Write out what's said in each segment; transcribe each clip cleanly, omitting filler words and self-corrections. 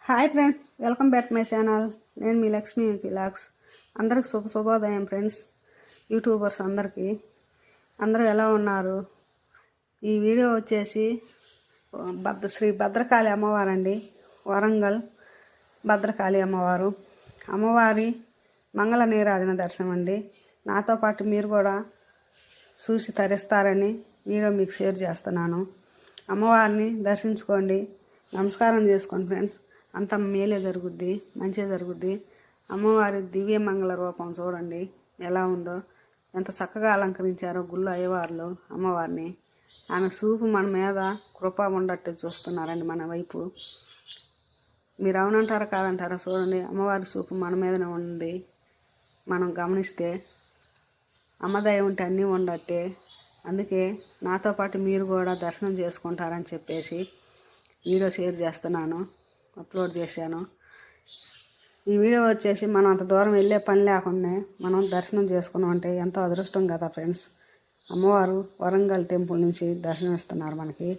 Hi friends, welcome back my channel. నేను మీ Lakshmi vlogs. అందరికి శుభోదయం ఫ్రెండ్స్. యూట్యూబర్స్ అందరూ ఎలా ఉన్నారు? ఈ వీడియో వచ్చేసి శ్రీ భద్రకాళి అమ్మవారండి. వరంగల్ భద్రకాళి అమ్మవారి మంగళ నీరాజన దర్శనం అండి. నాతో పాటు మీరు కూడా చూసి తరిస్తారని వీడియో మీకు షేర్ చేస్తున్నాను. అమ్మవారిని దర్శించుకోండి, నమస్కారం చేసుకోండి ఫ్రెండ్స్. అంత మేలే జరుగుద్ది, మంచిగా జరుగుద్ది. అమ్మవారి దివ్య మంగళ రూపం చూడండి ఎలా ఉందో, ఎంత చక్కగా అలంకరించారో గుళ్ళు అయ్యవార్లు అమ్మవారిని. ఆమె చూపు మన మీద కృప ఉండట్టు చూస్తున్నారండి మన వైపు. మీరు అవునంటారా కాదంటారా చూడండి, అమ్మవారి చూపు మన మీదనే ఉంది. మనం గమనిస్తే అమ్మదయ ఉంటే అన్నీ ఉండట్టే. అందుకే నాతో పాటు మీరు కూడా దర్శనం చేసుకుంటారని చెప్పేసి వీడియో షేర్ చేస్తున్నాను, అప్లోడ్ చేశాను. ఈ వీడియో వచ్చేసి మనం అంత దూరం వెళ్ళే పని లేకుండా మనం దర్శనం చేసుకున్నాం అంటే ఎంతో అదృష్టం కదా ఫ్రెండ్స్. అమ్మవారు వరంగల్ టెంపుల్ నుంచి దర్శనం ఇస్తున్నారు మనకి.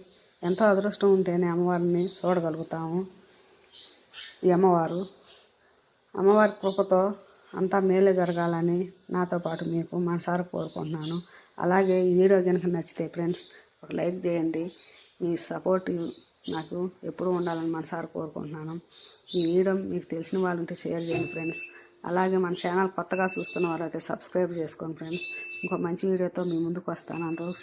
ఎంతో అదృష్టం ఉంటేనే అమ్మవారిని చూడగలుగుతాము. ఈ అమ్మవారి కృపతో అంతా మేలే జరగాలని నాతో పాటు మీకు మనసారా కోరుకుంటున్నాను. అలాగే ఈ వీడియో కనుక నచ్చితే ఫ్రెండ్స్ ఒక లైక్ చేయండి. మీ సపోర్ట్ నాకు ఎప్పుడూ ఉండాలని మనసారా కోరుకుంటున్నాను. ఈ వీడియో మీకు తెలిసిన వాళ్ళు ఉంటే షేర్ చేయండి ఫ్రెండ్స్. అలాగే మన ఛానల్ కొత్తగా చూస్తున్న వారైతే సబ్స్క్రైబ్ చేసుకోండి ఫ్రెండ్స్. ఇంకో మంచి వీడియోతో మీ ముందుకు వస్తాను. అంతవరకు